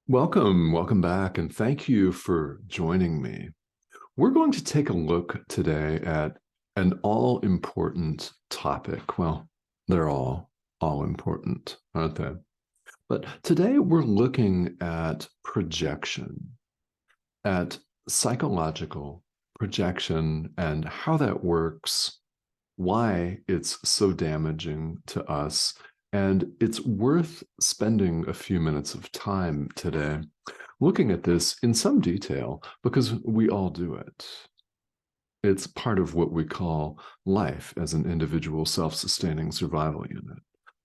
Welcome back, and thank you for joining me. We're going to take a look today at an all-important topic. Well, they're all important, aren't they? But today we're looking at projection, at psychological projection and how that works, why it's so damaging to us, and it's worth spending a few minutes of time today looking at this in some detail because we all do it. It's part of what we call life as an individual self-sustaining survival unit,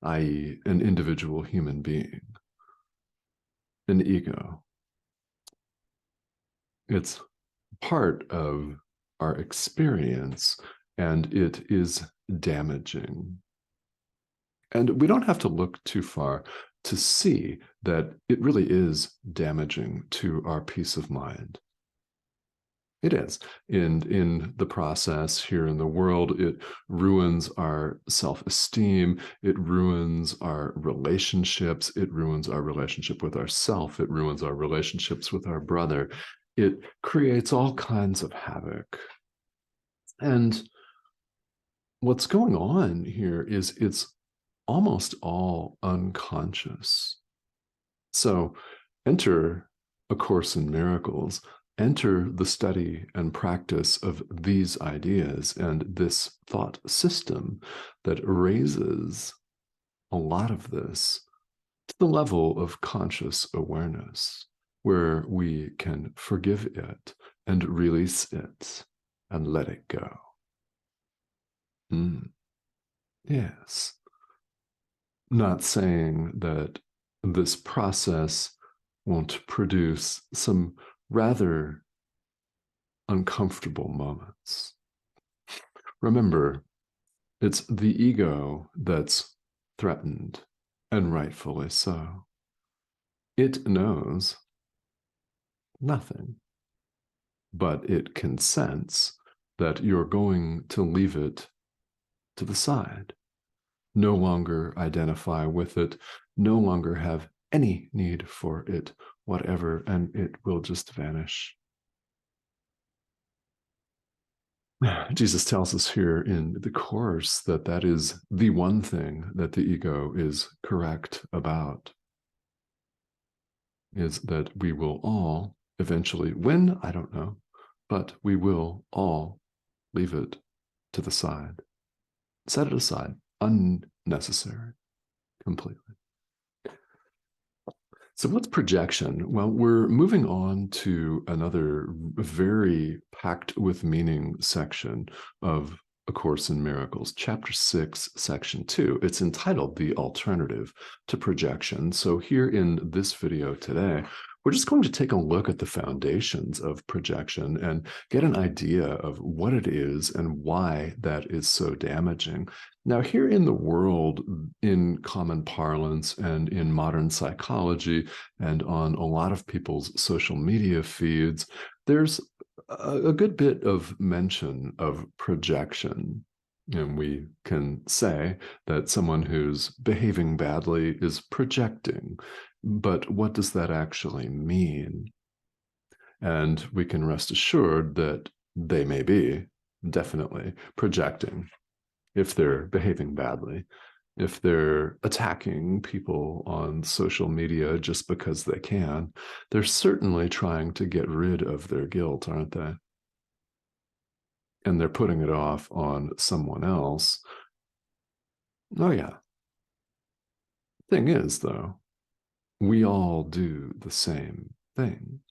i.e., an individual human being, an ego. It's part of our experience, and it is damaging. And we don't have to look too far to see that it really is damaging to our peace of mind. It is. And in the process here in the world, it ruins our self-esteem. It ruins our relationships. It ruins our relationship with ourself. It ruins our relationships with our brother. It creates all kinds of havoc. And what's going on here is it's almost all unconscious. So enter A Course in Miracles, enter the study and practice of these ideas and this thought system that raises a lot of this to the level of conscious awareness, where we can forgive it and release it and let it go. Yes. Not saying that this process won't produce some rather uncomfortable moments. Remember, it's the ego that's threatened, and rightfully so. It knows nothing, but it can sense that you're going to leave it to the side, no longer identify with it, no longer have any need for it, whatever, and it will just vanish. Jesus tells us here in the Course that that is the one thing that the ego is correct about, is that we will all eventually, when, I don't know, but we will all leave it to the side, set it aside, unnecessary, completely. So what's projection? Well, we're moving on to another very packed with meaning section of A Course in Miracles, Chapter 6, Section 2. It's entitled The Alternative to Projection. So here in this video today, we're just going to take a look at the foundations of projection and get an idea of what it is and why that is so damaging. Now, here in the world, in common parlance and in modern psychology and on a lot of people's social media feeds, there's a good bit of mention of projection. And we can say that someone who's behaving badly is projecting. But what does that actually mean? And we can rest assured that they may be definitely projecting if they're behaving badly, if they're attacking people on social media just because they can. They're certainly trying to get rid of their guilt, aren't they? And they're putting it off on someone else. Oh, yeah. Thing is, though, we all do the same thing.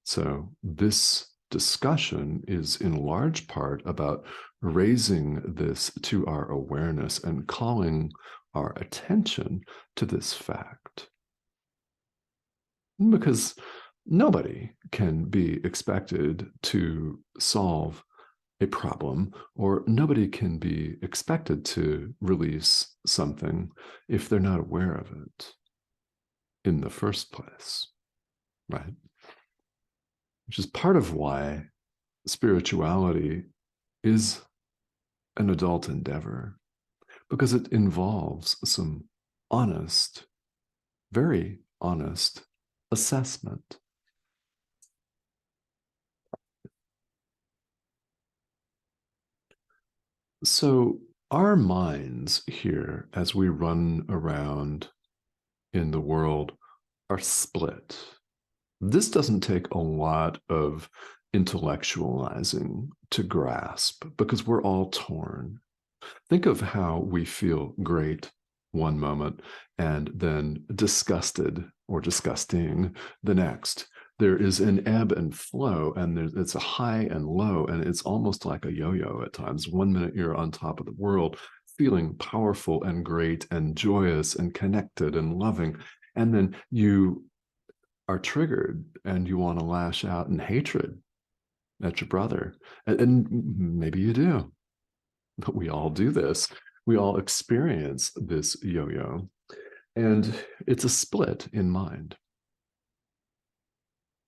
So this discussion is in large part about raising this to our awareness and calling our attention to this fact. Because nobody can be expected to solve a problem, or nobody can be expected to release something if they're not aware of it in the first place, right? Which is part of why spirituality is an adult endeavor, because it involves some honest, very honest assessment. So our minds here, as we run around in the world, are split. This doesn't take a lot of intellectualizing to grasp because we're all torn. Think of how we feel great one moment and then disgusted or disgusting the next. There is an ebb and flow, and it's a high and low, and it's almost like a yo-yo at times. One minute you're on top of the world, feeling powerful and great and joyous and connected and loving, and then you are triggered and you want to lash out in hatred at your brother. And maybe you do, but we all do this. We all experience this yo-yo, and it's a split in mind.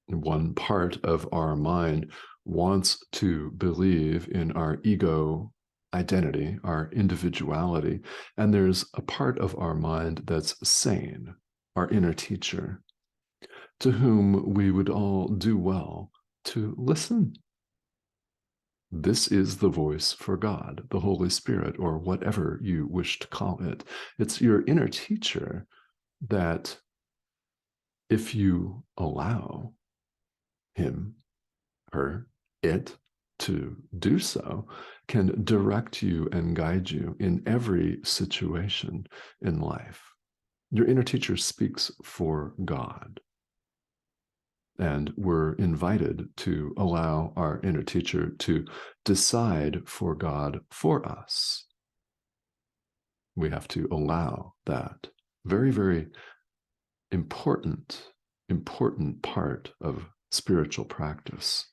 One part of our mind wants to believe in our ego identity, our individuality, and there's a part of our mind that's sane, our inner teacher, to whom we would all do well to listen. This is the voice for God, the Holy Spirit, or whatever you wish to call it. It's your inner teacher that, if you allow him, her, it to do so, can direct you and guide you in every situation in life. Your inner teacher speaks for God. And we're invited to allow our inner teacher to decide for God for us. We have to allow that very, very important part of spiritual practice.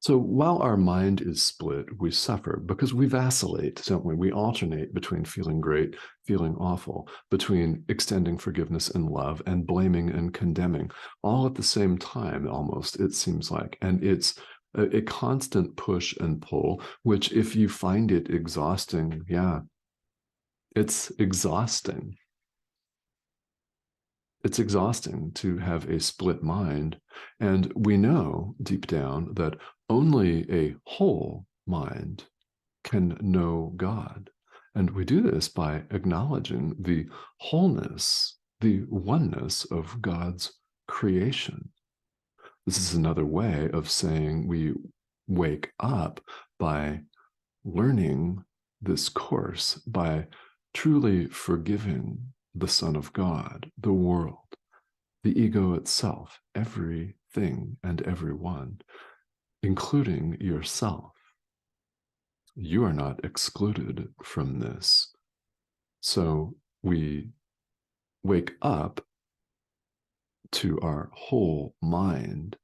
So while our mind is split, we suffer because we vacillate, don't we? We alternate between feeling great, feeling awful, between extending forgiveness and love and blaming and condemning, all at the same time, almost, it seems like. And it's a constant push and pull, which if you find it exhausting, yeah, it's exhausting. It's exhausting to have a split mind. And we know deep down that only a whole mind can know God. And we do this by acknowledging the wholeness, the oneness of God's creation. This is another way of saying we wake up by learning this course, by truly forgiving the Son of God, the world, the ego itself, everything and everyone, including yourself. You are not excluded from this. So we wake up to our whole mind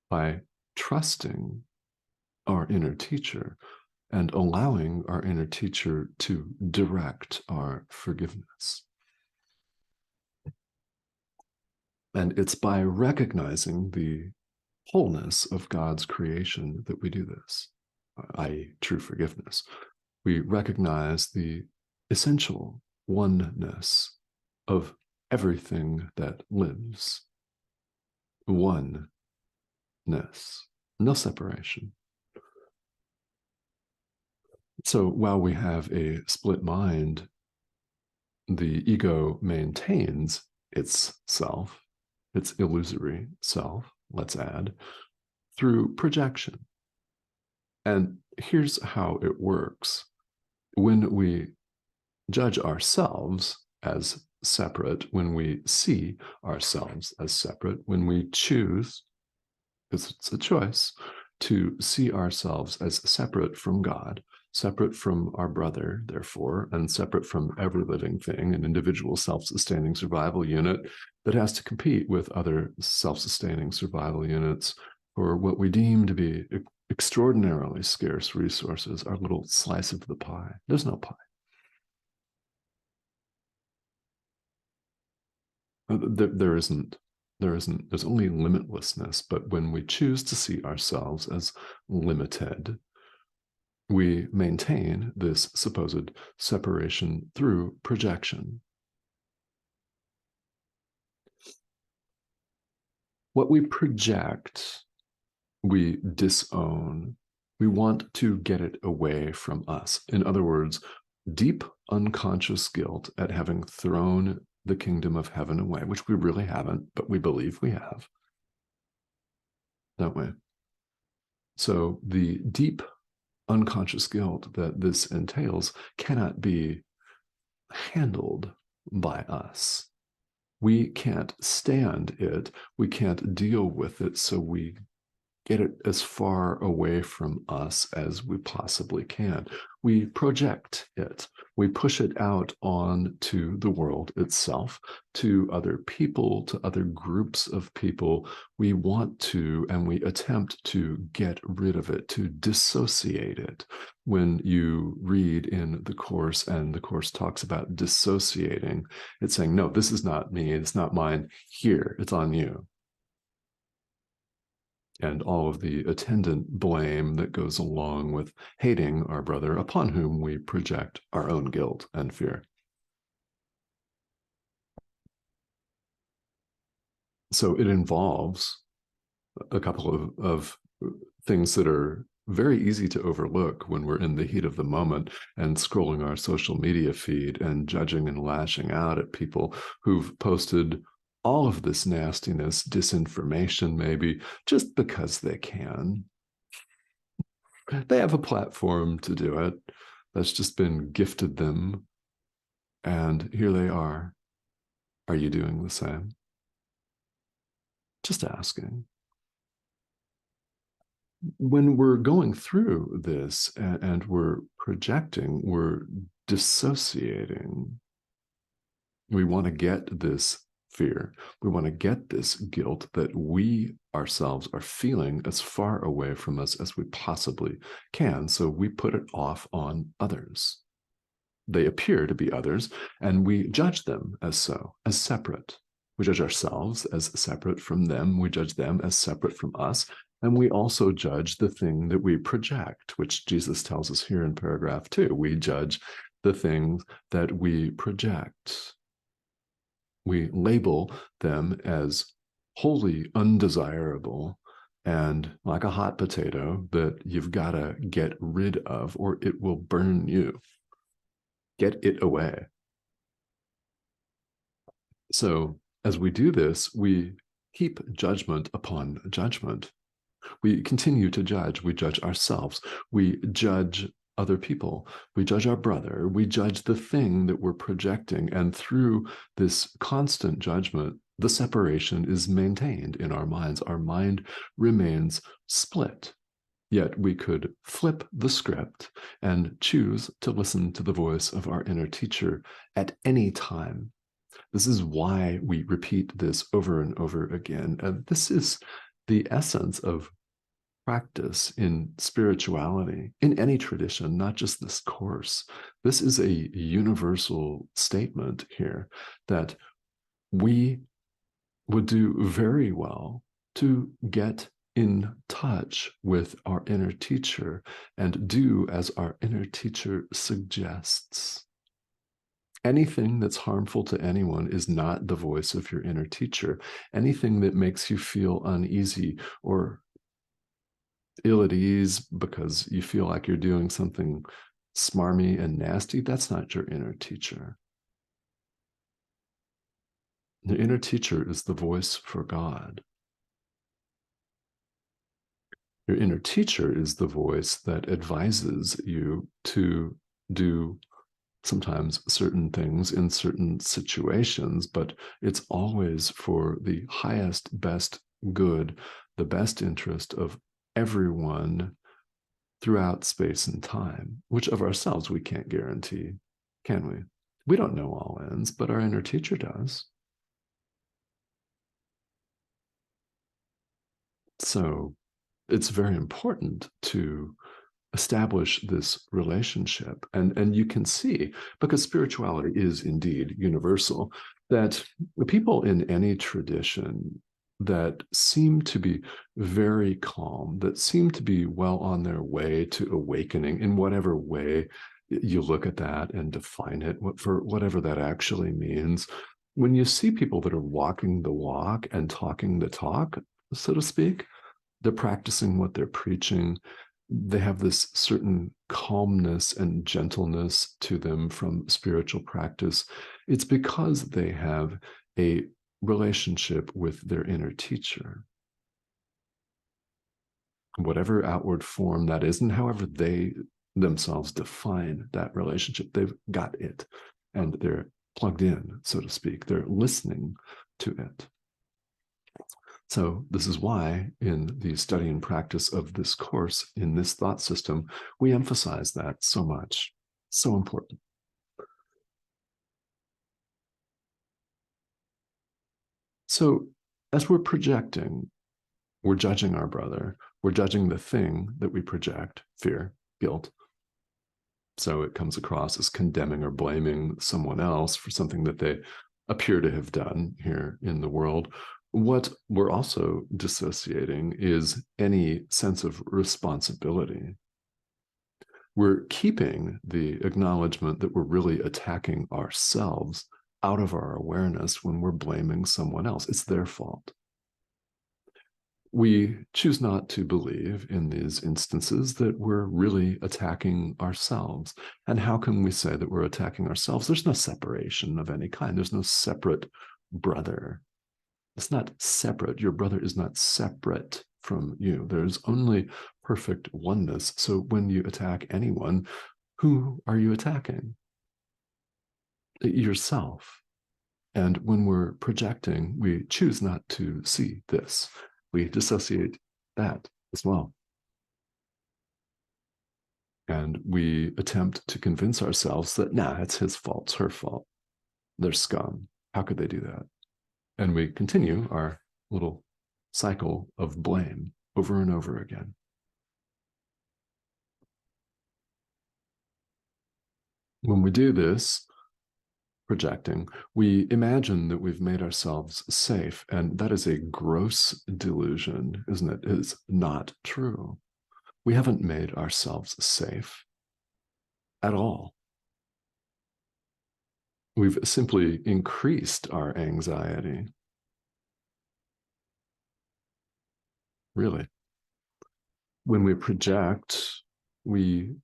by trusting our inner teacher and allowing our inner teacher to direct our forgiveness. And it's by recognizing the wholeness of God's creation that we do this, i.e., true forgiveness. We recognize the essential oneness of everything that lives. Oneness, no separation. So while we have a split mind, the ego maintains its self, its illusory self, let's add, through projection. And here's how it works. When we judge ourselves as separate, when we see ourselves as separate, when we choose, because it's a choice, to see ourselves as separate from God, separate from our brother, therefore, and separate from every living thing, an individual self-sustaining survival unit that has to compete with other self-sustaining survival units for what we deem to be extraordinarily scarce resources, our little slice of the pie. There's no pie. There isn't. There's only limitlessness. But when we choose to see ourselves as limited, we maintain this supposed separation through projection. What we project, we disown. We want to get it away from us. In other words, deep unconscious guilt at having thrown the kingdom of heaven away, which we really haven't, but we believe we have, don't we? So the deep unconscious guilt that this entails cannot be handled by us. We can't stand it. We can't deal with it. So we get it as far away from us as we possibly can. We project it. We push it out onto the world itself, to other people, to other groups of people. We want to, and we attempt to get rid of it, to dissociate it. When you read in the Course, and the Course talks about dissociating, it's saying, no, this is not me. It's not mine. Here, it's on you. And all of the attendant blame that goes along with hating our brother, upon whom we project our own guilt and fear. So it involves a couple of things that are very easy to overlook when we're in the heat of the moment and scrolling our social media feed and judging and lashing out at people who've posted all of this nastiness, disinformation, maybe just because they can. They have a platform to do it that's just been gifted them. And here they are. Are you doing the same? Just asking. When we're going through this and we're projecting, we're dissociating. We want to get this fear. We want to get this guilt that we ourselves are feeling as far away from us as we possibly can. So we put it off on others. They appear to be others, and we judge them as so, as separate. We judge ourselves as separate from them. We judge them as separate from us. And we also judge the thing that we project, which Jesus tells us here in paragraph 2. We judge the things that we project. We label them as wholly undesirable and like a hot potato that you've got to get rid of or it will burn you. Get it away. So as we do this, we heap judgment upon judgment. We continue to judge. We judge ourselves. We judge other people. We judge our brother. We judge the thing that we're projecting. And through this constant judgment, the separation is maintained in our minds. Our mind remains split. Yet we could flip the script and choose to listen to the voice of our inner teacher at any time. This is why we repeat this over and over again. This is the essence of practice in spirituality, in any tradition, not just this course. This is a universal statement here that we would do very well to get in touch with our inner teacher and do as our inner teacher suggests. Anything that's harmful to anyone is not the voice of your inner teacher. Anything that makes you feel uneasy or ill at ease because you feel like you're doing something smarmy and nasty, that's not your inner teacher. The inner teacher is the voice for God. Your inner teacher is the voice that advises you to do sometimes certain things in certain situations, but it's always for the highest, best good, the best interest of everyone throughout space and time, which of ourselves we can't guarantee, can we? We don't know all ends, but our inner teacher does. So it's very important to establish this relationship. And you can see, because spirituality is indeed universal, that people in any tradition, that seem to be very calm, that seem to be well on their way to awakening in whatever way you look at that and define it for whatever that actually means. When you see people that are walking the walk and talking the talk, so to speak, they're practicing what they're preaching. They have this certain calmness and gentleness to them from spiritual practice. It's because they have a relationship with their inner teacher, whatever outward form that is, and however they themselves define that relationship, they've got it and they're plugged in, so to speak. They're listening to it. So this is why in the study and practice of this course, in this thought system, we emphasize that so much. So important. So as we're projecting, we're judging our brother, we're judging the thing that we project, fear, guilt. So it comes across as condemning or blaming someone else for something that they appear to have done here in the world. What we're also dissociating is any sense of responsibility. We're keeping the acknowledgement that we're really attacking ourselves out of our awareness when we're blaming someone else. It's their fault. We choose not to believe in these instances that we're really attacking ourselves. And how can we say that we're attacking ourselves? There's no separation of any kind. There's no separate brother. It's not separate. Your brother is not separate from you. There's only perfect oneness. So when you attack anyone, who are you attacking? Yourself. And when we're projecting, we choose not to see this. We dissociate that as well. And we attempt to convince ourselves that, nah, it's his fault, it's her fault. They're scum. How could they do that? And we continue our little cycle of blame over and over again. When we do this, projecting, we imagine that we've made ourselves safe, and that is a gross delusion, isn't it? It is not true. We haven't made ourselves safe at all. We've simply increased our anxiety. Really. When we project, we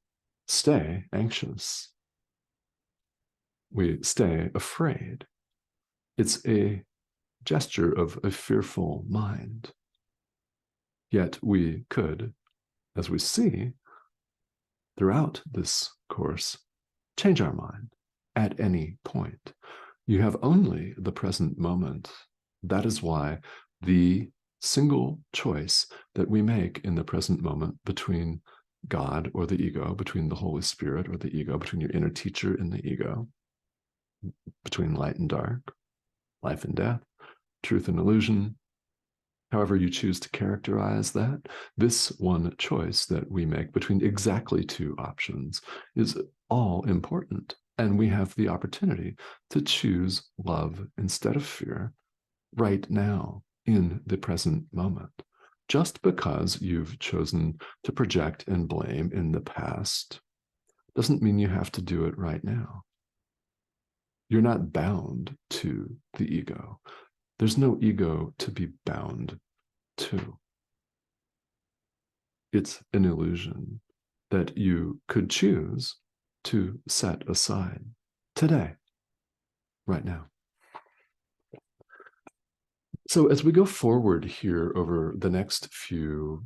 stay anxious. We stay afraid. It's a gesture of a fearful mind. Yet we could, as we see throughout this course, change our mind at any point. You have only the present moment. That is why the single choice that we make in the present moment between God or the ego, between the Holy Spirit or the ego, between your inner teacher and the ego, between light and dark, life and death, truth and illusion, however you choose to characterize that, this one choice that we make between exactly two options is all important. And we have the opportunity to choose love instead of fear right now in the present moment. Just because you've chosen to project and blame in the past doesn't mean you have to do it right now. You're not bound to the ego. There's no ego to be bound to. It's an illusion that you could choose to set aside today, right now. So as we go forward here over the next few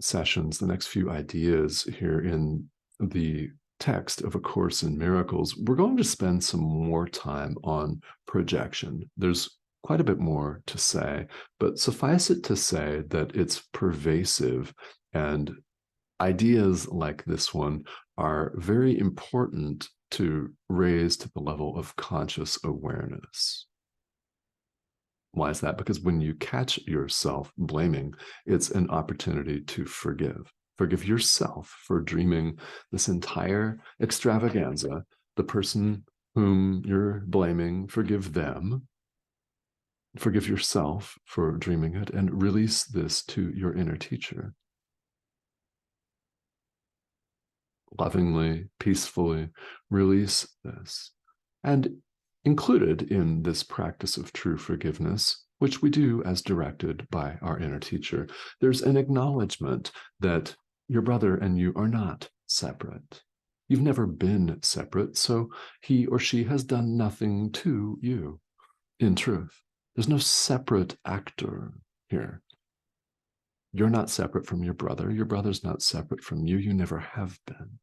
sessions, the next few ideas here in the text of A Course in Miracles, we're going to spend some more time on projection. There's quite a bit more to say, but suffice it to say that it's pervasive, and ideas like this one are very important to raise to the level of conscious awareness. Why is that? Because when you catch yourself blaming, it's an opportunity to forgive. Forgive yourself for dreaming this entire extravaganza. The person whom you're blaming, forgive them. Forgive yourself for dreaming it and release this to your inner teacher. Lovingly, peacefully release this. And included in this practice of true forgiveness, which we do as directed by our inner teacher, there's an acknowledgement that your brother and you are not separate. You've never been separate, so he or she has done nothing to you. In truth, there's no separate actor here. You're not separate from your brother. Your brother's not separate from you. You never have been.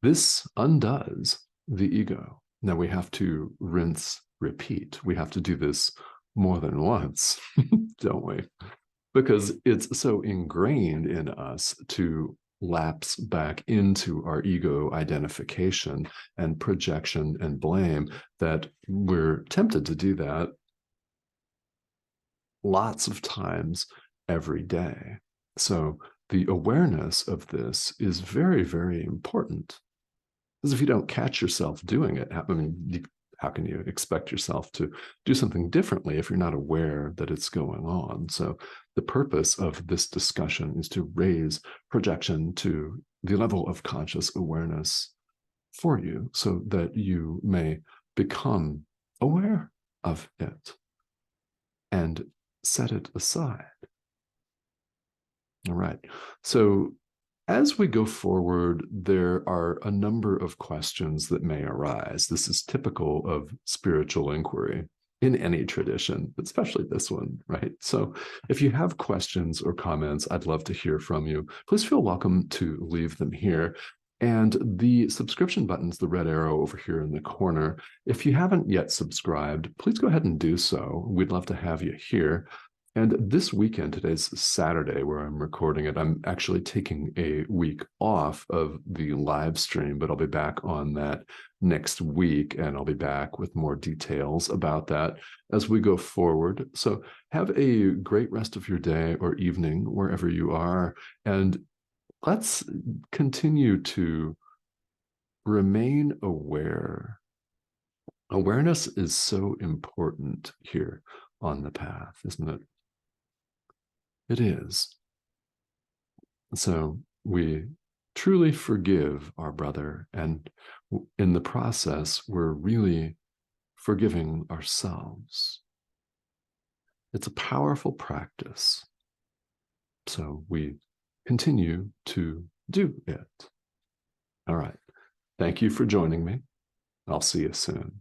This undoes the ego. Now we have to rinse, repeat. We have to do this more than once, don't we? Because it's so ingrained in us to lapse back into our ego identification and projection and blame that we're tempted to do that lots of times every day. So the awareness of this is very, very important. Because if you don't catch yourself doing it, how can you expect yourself to do something differently if you're not aware that it's going on? So the purpose of this discussion is to raise projection to the level of conscious awareness for you so that you may become aware of it and set it aside. All right. So as we go forward, there are a number of questions that may arise. This is typical of spiritual inquiry in any tradition, but especially this one, right? So if you have questions or comments, I'd love to hear from you. Please feel welcome to leave them here. And the subscription button's the red arrow over here in the corner. If you haven't yet subscribed, please go ahead and do so. We'd love to have you here. And this weekend, today's Saturday where I'm recording it, I'm actually taking a week off of the live stream, but I'll be back on that next week, and I'll be back with more details about that as we go forward. So have a great rest of your day or evening, wherever you are, and let's continue to remain aware. Awareness is so important here on the path, isn't it? It is. So we truly forgive our brother, and in the process, we're really forgiving ourselves. It's a powerful practice. So we continue to do it. All right. Thank you for joining me. I'll see you soon.